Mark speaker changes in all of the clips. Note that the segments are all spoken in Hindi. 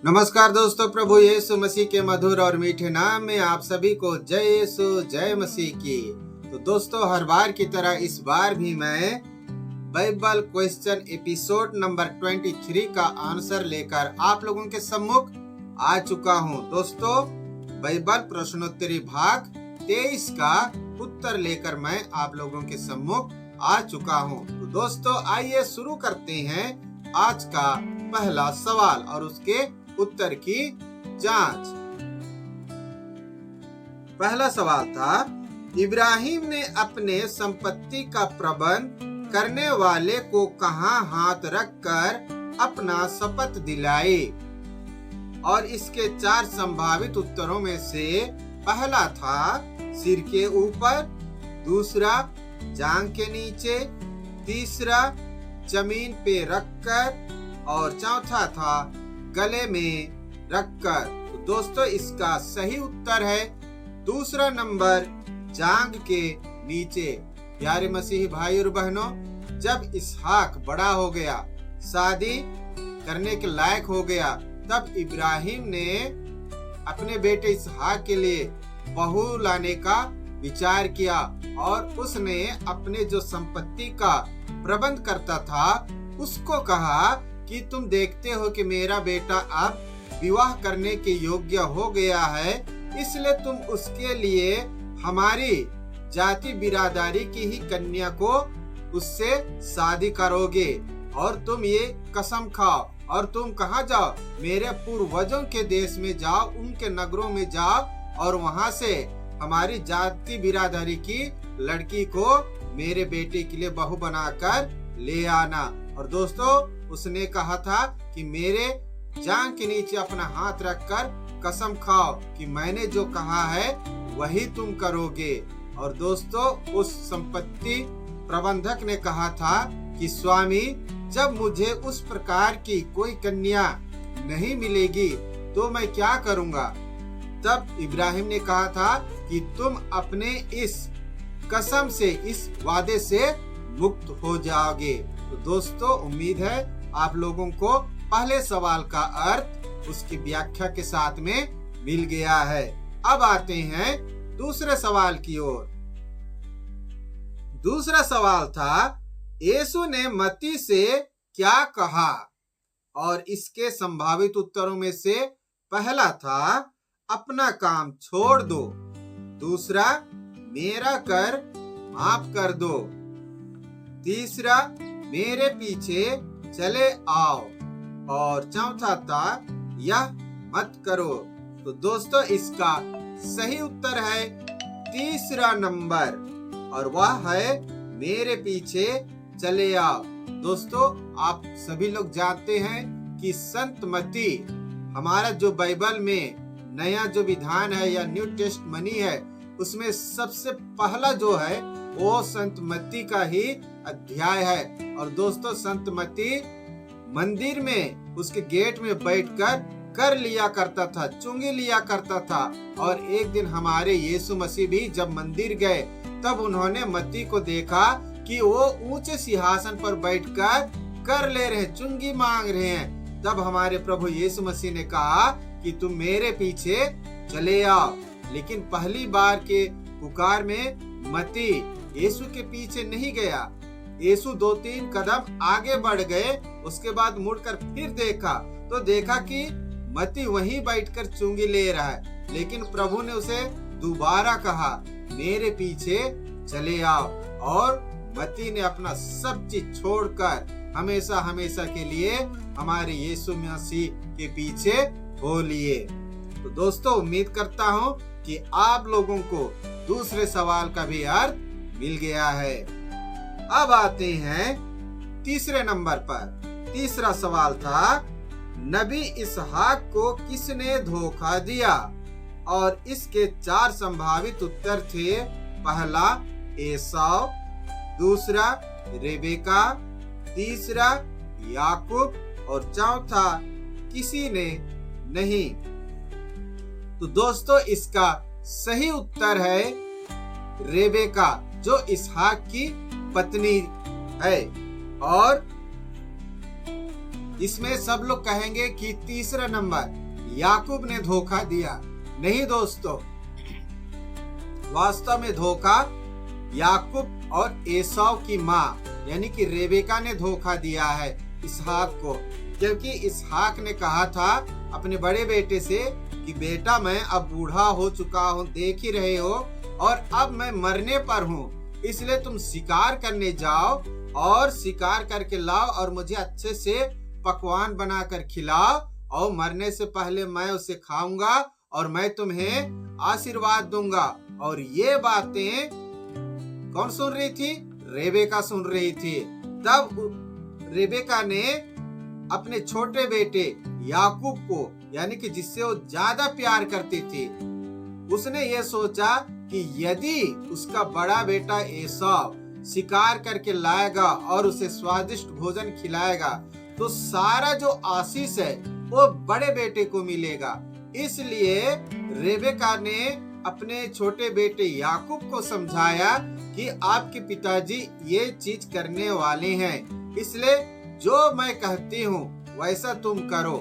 Speaker 1: नमस्कार दोस्तों, प्रभु यीशु मसीह के मधुर और मीठे नाम में आप सभी को जय यीशु जय मसीह की। तो दोस्तों, हर बार की तरह इस बार भी मैं बाइबल क्वेश्चन एपिसोड नंबर 23 का आंसर लेकर आप लोगों के सम्मुख आ चुका हूं। दोस्तों, बाइबल प्रश्नोत्तरी भाग 23 का उत्तर लेकर मैं आप लोगों के सम्मुख आ चुका हूं। तो दोस्तों, आइए शुरू करते हैं आज का पहला सवाल और उसके उत्तर की जांच। पहला सवाल था, इब्राहिम ने अपने संपत्ति का प्रबंध करने वाले को कहां हाथ रखकर अपना शपथ दिलाई? और इसके 4 संभावित उत्तरों में से पहला था सिर के ऊपर, दूसरा जांघ के नीचे, तीसरा जमीन पे रखकर और चौथा था गले में रखकर। तो दोस्तों, इसका सही उत्तर है दूसरा नंबर, जांघ के नीचे। प्यारे मसीही भाई और बहनों, जब इसहाक बड़ा हो गया, शादी करने के लायक हो गया, तब इब्राहिम ने अपने बेटे इसहाक के लिए बहू लाने का विचार किया और उसने अपने जो संपत्ति का प्रबंध करता था उसको कहा कि तुम देखते हो कि मेरा बेटा अब विवाह करने के योग्य हो गया है, इसलिए तुम उसके लिए हमारी जाति बिरादरी की ही कन्या को उससे शादी करोगे और तुम ये कसम खाओ और तुम कहाँ जाओ, मेरे पूर्वजों के देश में जाओ, उनके नगरों में जाओ और वहाँ से हमारी जाति बिरादरी की लड़की को मेरे बेटे के लिए बहू बनाकर ले आना। और दोस्तों, उसने कहा था कि मेरे जांघ के नीचे अपना हाथ रखकर कसम खाओ कि मैंने जो कहा है वही तुम करोगे। और दोस्तों, उस संपत्ति प्रबंधक ने कहा था कि स्वामी, जब मुझे उस प्रकार की कोई कन्या नहीं मिलेगी तो मैं क्या करूंगा? तब इब्राहिम ने कहा था कि तुम अपने इस कसम से, इस वादे से मुक्त हो जाओगे। तो दोस्तों, उम्मीद है आप लोगों को पहले सवाल का अर्थ उसकी व्याख्या के साथ में मिल गया है। अब आते हैं दूसरे सवाल की ओर। दूसरा सवाल था, यीशु ने मत्ती से क्या कहा? और इसके संभावित उत्तरों में से पहला था, अपना काम छोड़ दो, दूसरा मेरा कर माफ कर दो, तीसरा मेरे पीछे चले आओ और चौथा था यह मत करो। तो दोस्तों, इसका सही उत्तर है तीसरा नंबर और वह है मेरे पीछे चले आओ। दोस्तों, आप सभी लोग जानते हैं कि संत मत्ती, हमारा जो बाइबल में नया जो विधान है या न्यू टेस्टमनी है, उसमें सबसे पहला जो है वो संत मत्ती का ही अध्याय है। और दोस्तों, संत मत्ती मंदिर में उसके गेट में बैठकर कर लिया करता था, चुंगी लिया करता था। और एक दिन हमारे यीशु मसीह भी जब मंदिर गए, तब उन्होंने मत्ती को देखा कि वो ऊंचे सिंहासन पर बैठकर कर ले रहे, चुंगी मांग रहे हैं। तब हमारे प्रभु यीशु मसीह ने कहा कि तुम मेरे पीछे चले आओ। लेकिन पहली बार के पुकार में मत्ती यीशु के पीछे नहीं गया। यीशु 2-3 कदम आगे बढ़ गए, उसके बाद मुड़कर फिर देखा तो देखा कि मत्ती वहीं बैठकर चुंगी ले रहा है। लेकिन प्रभु ने उसे दोबारा कहा, मेरे पीछे चले आओ। और मत्ती ने अपना सब चीज छोड़कर हमेशा हमेशा के लिए हमारे यीशु मसीह के पीछे हो लिए। तो दोस्तों, उम्मीद करता हूँ कि आप लोगों को दूसरे सवाल का भी अर्थ मिल गया है। अब आते हैं तीसरे नंबर पर। तीसरा सवाल था, नबी इसहाक को किसने धोखा दिया? और इसके 4 संभावित उत्तर थे, पहला एसाव, दूसरा रेबेका, तीसरा याकूब और चौथा किसी ने नहीं। तो दोस्तों, इसका सही उत्तर है रेबेका, जो इसहाक की पत्नी है। और इसमें सब लोग कहेंगे कि तीसरा नंबर याकूब ने धोखा दिया। नहीं दोस्तों, वास्तव में धोखा याकूब और एसाव की माँ यानी कि रेबेका ने धोखा दिया है इसहाक को, क्योंकि इसहाक ने कहा था अपने बड़े बेटे से कि बेटा मैं अब बूढ़ा हो चुका हूँ, देख ही रहे हो, और अब मैं मरने पर हूँ, इसलिए तुम शिकार करने जाओ और शिकार करके लाओ और मुझे अच्छे से पकवान बनाकर खिलाओ, और मरने से पहले मैं उसे खाऊंगा और मैं तुम्हें आशीर्वाद दूंगा। और ये बातें कौन सुन रही थी? रेबेका सुन रही थी। तब रेबेका ने अपने छोटे बेटे याकूब को, यानी कि जिससे वो ज्यादा प्यार करती थी, उसने ये सोचा कि यदि उसका बड़ा बेटा एसाव शिकार करके लाएगा और उसे स्वादिष्ट भोजन खिलाएगा तो सारा जो आशीष है वो बड़े बेटे को मिलेगा। इसलिए रेबेका ने अपने छोटे बेटे याकूब को समझाया कि आपके पिताजी ये चीज करने वाले हैं, इसलिए जो मैं कहती हूँ वैसा तुम करो।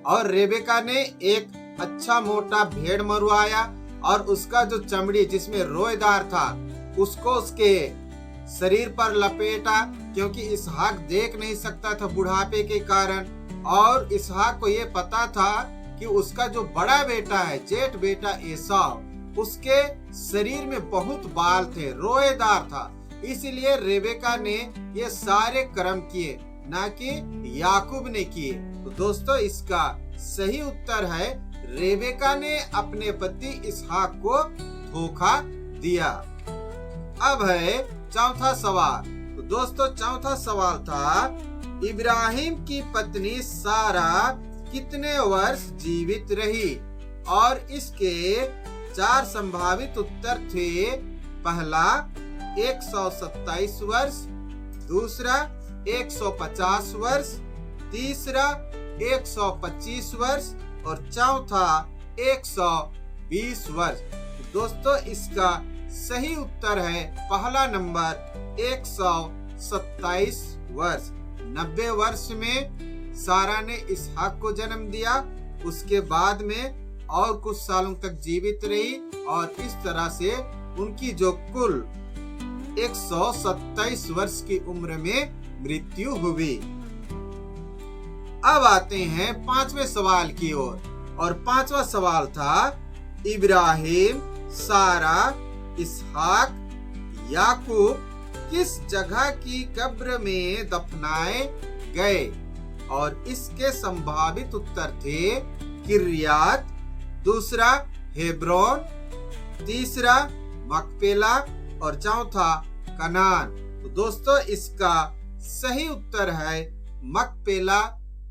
Speaker 1: और रेबेका ने एक अच्छा मोटा भेड़ मरवाया और उसका जो चमड़ी जिसमें रोएदार था उसको उसके शरीर पर लपेटा, क्योंकि इसहाक देख नहीं सकता था बुढ़ापे के कारण, और इसहाक को ये पता था कि उसका जो बड़ा बेटा है, जेठ बेटा एसाव, उसके शरीर में बहुत बाल थे, रोएदार था। इसलिए रेबेका ने ये सारे कर्म किए, ना कि याकूब ने किए। तो दोस्तों, इसका सही उत्तर है रेबेका ने अपने पति इसहाक को धोखा दिया। अब है चौथा सवाल। तो दोस्तों, चौथा सवाल था इब्राहिम की पत्नी सारा कितने वर्ष जीवित रही? और इसके 4 संभावित उत्तर थे। पहला 127 वर्ष, दूसरा 150 वर्ष, तीसरा 125 वर्ष और चौथा 120 वर्ष। दोस्तों, इसका सही उत्तर है पहला नंबर 127 वर्ष। 90 वर्ष में सारा ने इसहाक को जन्म दिया, उसके बाद में और कुछ सालों तक जीवित रही और इस तरह से उनकी जो कुल 127 वर्ष की उम्र में मृत्यु हुई। अब आते हैं 5वें सवाल की ओर, और 5वां सवाल था इब्राहिम, सारा, इसहाक, याकूब किस जगह की कब्र में दफनाए गए? और इसके संभावित उत्तर थे किर्यात, दूसरा हेब्रोन, तीसरा मकपेला और चौथा कनान। तो दोस्तों, इसका सही उत्तर है मकपेला।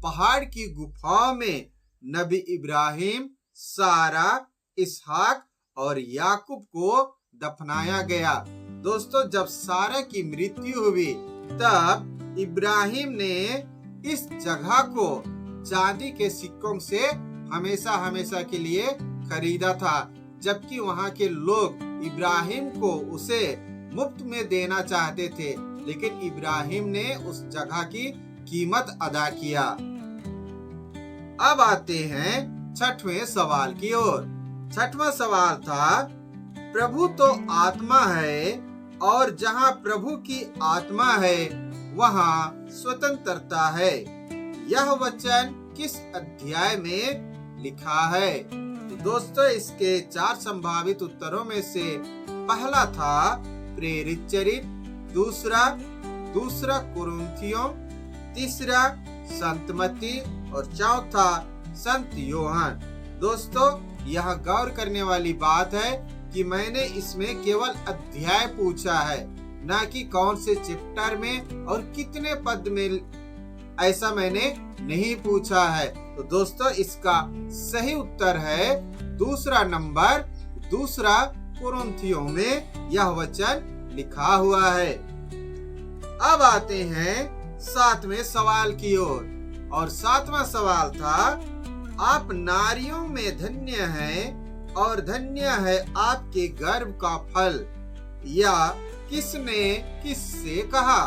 Speaker 1: पहाड़ की गुफाओं में नबी इब्राहिम, सारा, इसहाक और याकूब को दफनाया गया। दोस्तों, जब सारा की मृत्यु हुई तब इब्राहिम ने इस जगह को चांदी के सिक्कों से हमेशा हमेशा के लिए खरीदा था, जबकि वहाँ के लोग इब्राहिम को उसे मुफ्त में देना चाहते थे, लेकिन इब्राहिम ने उस जगह की कीमत अदा किया। अब आते हैं 6वें सवाल की ओर। 6वां सवाल था प्रभु तो आत्मा है और जहाँ प्रभु की आत्मा है वहाँ स्वतंत्रता है। यह वचन किस अध्याय में लिखा है? तो दोस्तों, इसके 4 संभावित उत्तरों में से पहला था प्रेरित चरित्र, दूसरा कुरिन्थियों, तीसरा संत मत्ती और चौथा संत योहान। दोस्तों, यह गौर करने वाली बात है कि मैंने इसमें केवल अध्याय पूछा है, ना कि कौन से चैप्टर में और कितने पद में, ऐसा मैंने नहीं पूछा है। तो दोस्तों, इसका सही उत्तर है दूसरा नंबर, दूसरा कुरिन्थियों में यह वचन लिखा हुआ है। अब आते हैं 7वें सवाल की ओर, और 7वां सवाल था आप नारियों में धन्य हैं और धन्य है आपके गर्भ का फल। या किसने किससे कहा?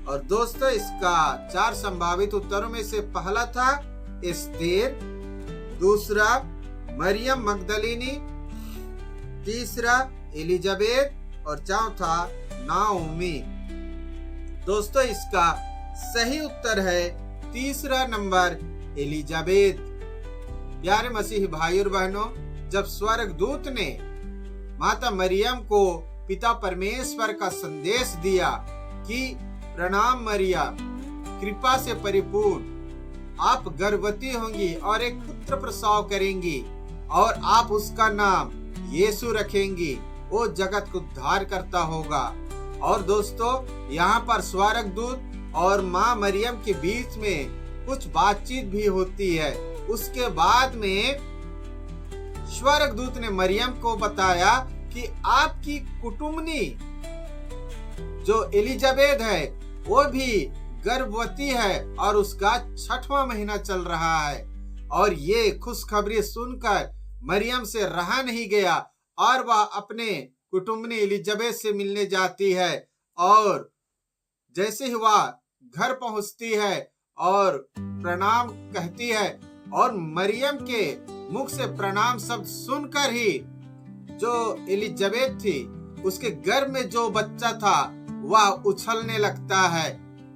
Speaker 1: और दोस्तों इसका 4 संभावित उत्तरों में से पहला था एस्तेर, दूसरा मरियम मगदलीनी, तीसरा एलिजाबेथ और चौथा नाओमी। दोस्तों इसका सही उत्तर है तीसरा नंबर एलिजाबेथ। प्यारे मसीही भाई और बहनों, जब स्वर्गदूत ने माता मरियम को पिता परमेश्वर का संदेश दिया कि प्रणाम मरिया, कृपा से परिपूर्ण, आप गर्भवती होंगी और एक पुत्र प्रसव करेंगी और आप उसका नाम यीशु रखेंगी, वो जगत को उद्धार करता होगा। और दोस्तों यहाँ पर स्वर्गदूत और माँ मरियम के बीच में कुछ बातचीत भी होती है। उसके बाद में स्वर्गदूत ने मरियम को बताया कि आपकी कुटुंबनी जो एलिजाबेथ है वो भी गर्भवती है और उसका 6वां महीना चल रहा है। और ये खुशखबरी सुनकर मरियम से रहा नहीं गया और वह अपने कुटुंबनी एलिजाबेथ से मिलने जाती है। और जैसे ही वह घर पहुंचती है और प्रणाम कहती है और मरियम के मुख से प्रणाम शब्द सुनकर ही जो एलिजाबेथ थी उसके गर्भ में जो बच्चा था वह उछलने लगता है,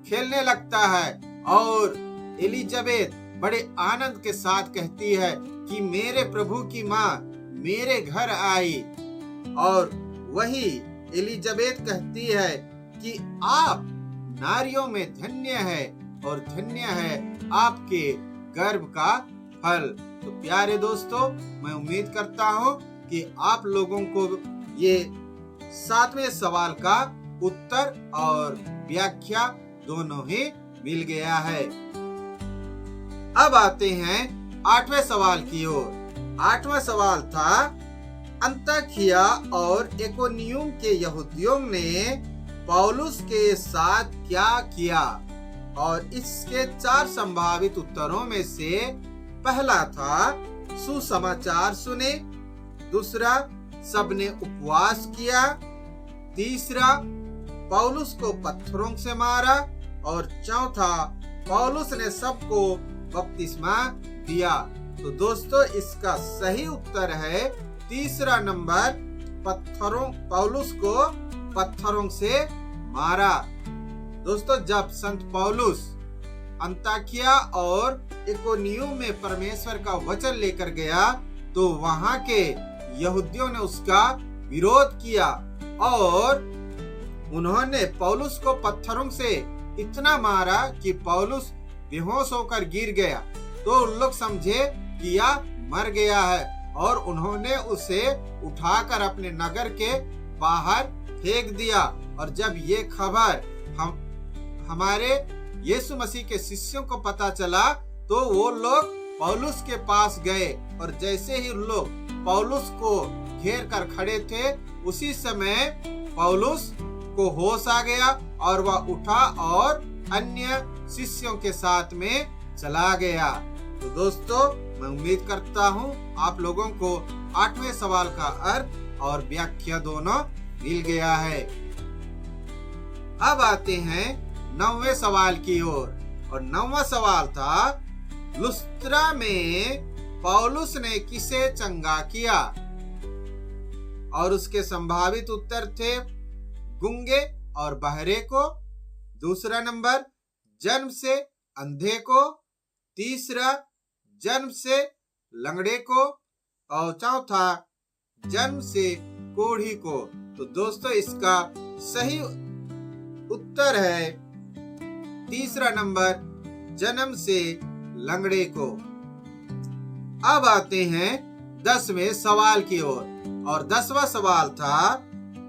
Speaker 1: खेलने लगता है। और एलिजाबेथ बड़े आनंद के साथ कहती है कि मेरे प्रभु की माँ मेरे घर आई। और वही एलिजाबेथ कहती है कि आप नारियों में धन्य है और धन्य है आपके गर्भ का फल। तो प्यारे दोस्तों, मैं उम्मीद करता हूँ कि आप लोगों को ये 7वें सवाल का उत्तर और व्याख्या दोनों ही मिल गया है। अब आते हैं 8वें सवाल की ओर। 8वां सवाल था, अंताकिया और इकोनियुम के यहूदियों ने पौलुस के साथ क्या किया? और इसके 4 संभावित उत्तरों में से पहला था सुसमाचार सुने, दूसरा सबने उपवास किया, तीसरा पौलुस को पत्थरों से मारा और चौथा पौलुस ने सबको बपतिस्मा दिया। तो दोस्तों इसका सही उत्तर है तीसरा नंबर, पौलुस को पत्थरों से मारा। दोस्तों जब संत पौलुस अंताकिया और इकोनियुम में परमेश्वर का वचन लेकर गया तो वहां के यहूदियों ने उसका विरोध किया और उन्होंने पौलुस को पत्थरों से इतना मारा कि पौलुस बेहोश होकर गिर गया। तो उन लोग समझे कि यह मर गया है और उन्होंने उसे उठाकर अपने नगर के बाहर फेंक दिया। और जब ये खबर हमारे यीशु मसीह के शिष्यों को पता चला तो वो लोग पौलुस के पास गए और जैसे ही लोग पौलुस को घेर कर खड़े थे उसी समय पौलुस को होश आ गया और वह उठा और अन्य शिष्यों के साथ में चला गया। तो दोस्तों मैं उम्मीद करता हूँ आप लोगों को 8वें सवाल का अर्थ और व्याख्या दोनों मिल गया है। अब आते हैं 9वें सवाल की ओर। और 9वां सवाल था, लुस्त्रा में पौलुस ने किसे चंगा किया? और उसके संभावित उत्तर थे गूंगे और बहरे को, दूसरा नंबर जन्म से अंधे को, तीसरा जन्म से लंगड़े को और चौथा जन्म से कोढ़ी को। तो दोस्तों इसका सही उत्तर है तीसरा नंबर, जन्म से लंगड़े को। अब आते हैं 10वें सवाल की ओर। और 10वां सवाल था,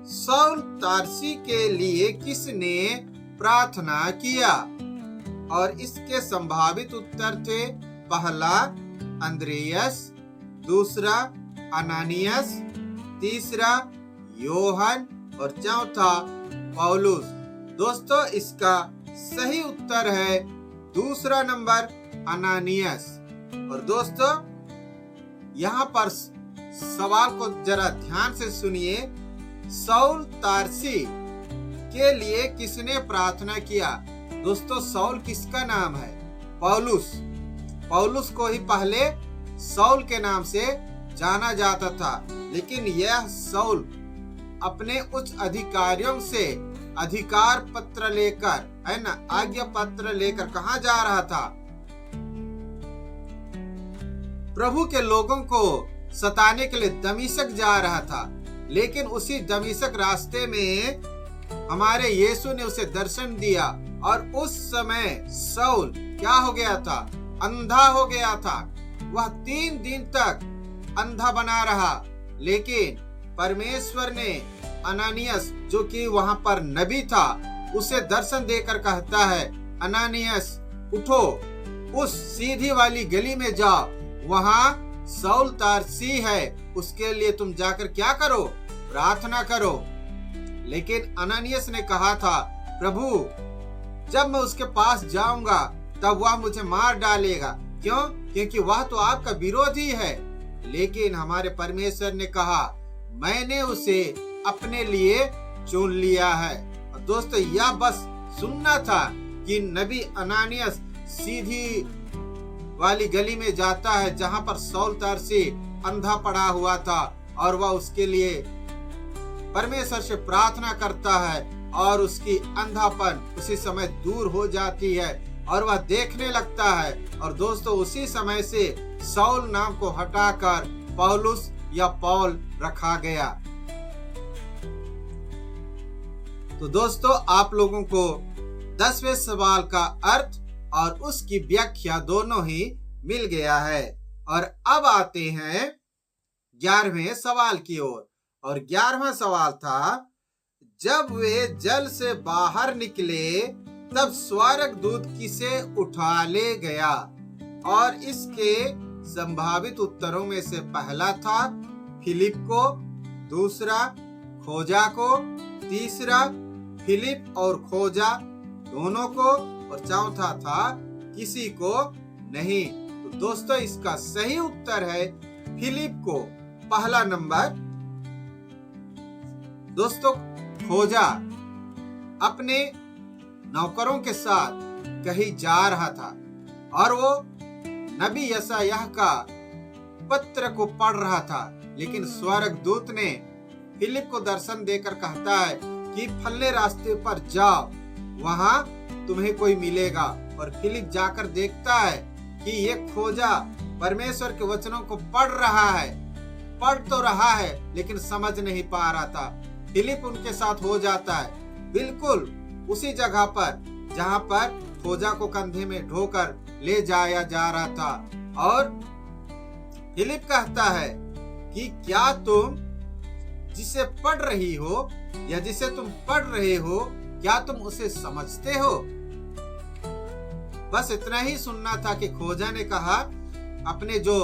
Speaker 1: शाऊल तारसी के लिए किसने प्रार्थना किया? और इसके संभावित उत्तर थे पहला अंद्रियास, दूसरा अनानियास, तीसरा योहन और चौथा पौलुस। दोस्तों इसका सही उत्तर है दूसरा नंबर अनानियास। और दोस्तों यहाँ पर सवाल को जरा ध्यान से सुनिए। शाऊल तारसी के लिए किसने प्रार्थना किया? दोस्तों सौल किसका नाम है? पौलुस। पौलुस को ही पहले सौल के नाम से जाना जाता था, लेकिन यह सौल अपने उच्च अधिकारियों से अधिकार पत्र लेकर, है ना, आज्ञा पत्र लेकर कहाँ जा रहा था? प्रभु के लोगों को सताने के लिए दमिश्क जा रहा था। लेकिन उसी दमिश्क रास्ते में हमारे यीशु ने उसे दर्शन दिया और उस समय सौल क्या हो गया था? अंधा हो गया था। वह 3 दिन तक अंधा बना रहा। लेकिन परमेश्वर ने अनानियास, जो कि वहां पर नबी था, उसे दर्शन देकर कहता है, अनानियास उठो, उस सीधी वाली गली में जाओ, वहां सौल तारसी है, उसके लिए तुम जाकर क्या करो? प्रार्थना करो। लेकिन अनानियास ने कहा था, प्रभु जब मैं उसके पास जाऊंगा तब वह मुझे मार डालेगा। क्यों? क्योंकि वह तो आपका विरोधी है। लेकिन हमारे परमेश्वर ने कहा, मैंने उसे अपने लिए चुन लिया है। और दोस्तों यह बस सुनना था कि नबी अनानियास सीधी वाली गली में जाता है जहां पर सौल तारसी अंधा पड़ा हुआ था, और वह उसके लिए परमेश्वर से प्रार्थना करता है और उसकी अंधापन उसी समय दूर हो जाती है और वह देखने लगता है। और दोस्तों उसी समय से सौल नाम को हटाकर पौलुस या पौल रखा गया। तो दोस्तों आप लोगों को 10वें सवाल का अर्थ और उसकी व्याख्या दोनों ही मिल गया है। और अब आते हैं 11वें सवाल की ओर। और 11वां सवाल था, जब वे जल से बाहर निकले तब स्वर्गदूत किसे उठा ले गया? और इसके संभावित उत्तरों में से पहला था फिलिप को, दूसरा खोजा को, तीसरा फिलिप और खोजा दोनों को, और चौथा था किसी को नहीं। तो दोस्तों इसका सही उत्तर है फिलिप को, पहला नंबर। दोस्तों खोजा अपने नौकरों के साथ कहीं जा रहा था और वो नबी यशायाह का पत्र को पढ़ रहा था। लेकिन स्वर्गदूत ने फिलिप को दर्शन देकर कहता है कि फलने रास्ते पर जाओ, वहां तुम्हें कोई मिलेगा। और फिलिप जाकर देखता है कि ये खोजा परमेश्वर के वचनों को पढ़ रहा है, पढ़ तो रहा है लेकिन समझ नहीं पा रहा था। फिलिप उनके साथ हो जाता है बिल्कुल उसी जगह पर जहां पर खोजा को कंधे में ढोकर ले जाया जा रहा था। और फिलिप कहता है कि क्या तुम जिसे पढ़ रही हो या जिसे तुम पढ़ रहे हो, क्या तुम उसे समझते हो? बस इतना ही सुनना था कि खोजा ने कहा, अपने जो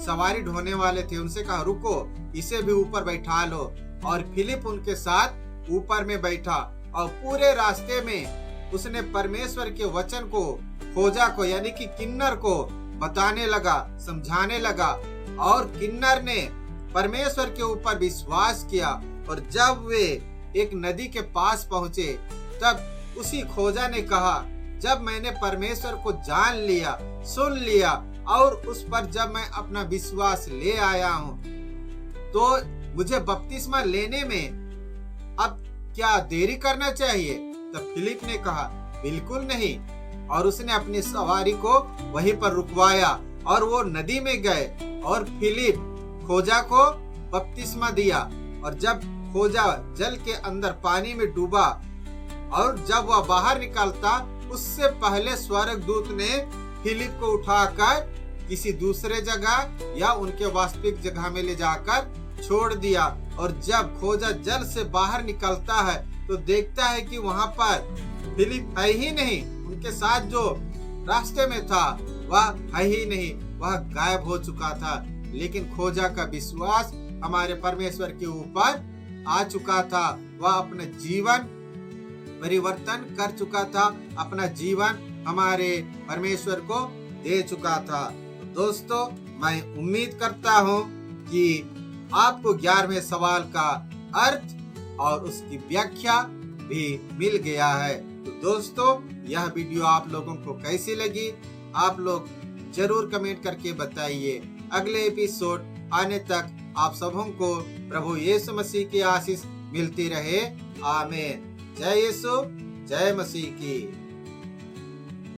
Speaker 1: सवारी ढोने वाले थे उनसे कहा, रुको इसे भी ऊपर बैठा लो। और फिलिप उनके साथ ऊपर में बैठा और पूरे रास्ते में उसने परमेश्वर के वचन को खोजा को यानी कि किन्नर को बताने लगा, समझाने लगा। और किन्नर ने परमेश्वर के ऊपर विश्वास किया। और जब वे एक नदी के पास पहुंचे तब उसी खोजा ने कहा, जब मैंने परमेश्वर को जान लिया, सुन लिया और उस पर जब मैं अपना विश्वास ले आया हूँ, तो मुझे बपतिस्मा लेने में अब क्या देरी करना चाहिए? तब फिलिप ने कहा, बिल्कुल नहीं। और उसने अपनी सवारी को वहीं पर रुकवाया और वो नदी में गए और फिलिप खोजा को बपतिस्मा दिया। और जब खोजा जल के अंदर पानी में डूबा और जब वह बाहर निकलता, उससे पहले स्वर्गदूत ने फिलिप को उठाकर किसी दूसरे जगह या उनके वास्तविक जगह में ले जाकर छोड़ दिया। और जब खोजा जल से बाहर निकलता है तो देखता है कि वहां पर फिलिप है ही नहीं, उनके साथ जो रास्ते में था वह है ही नहीं, वह गायब हो चुका था। लेकिन खोजा का विश्वास हमारे परमेश्वर के ऊपर आ चुका था। वह अपना जीवन परिवर्तन कर चुका था, अपना जीवन हमारे परमेश्वर को दे चुका था। तो दोस्तों मैं उम्मीद करता हूँ कि आपको 11वें सवाल का अर्थ और उसकी व्याख्या भी मिल गया है। तो दोस्तों, यह वीडियो आप लोगों को कैसी लगी, आप लोग जरूर कमेंट करके बताइए। अगले एपिसोड आने तक आप सबों को प्रभु यीशु मसीह की आशीष मिलती रहे। आमीन। जय यीशु, जय मसीह की।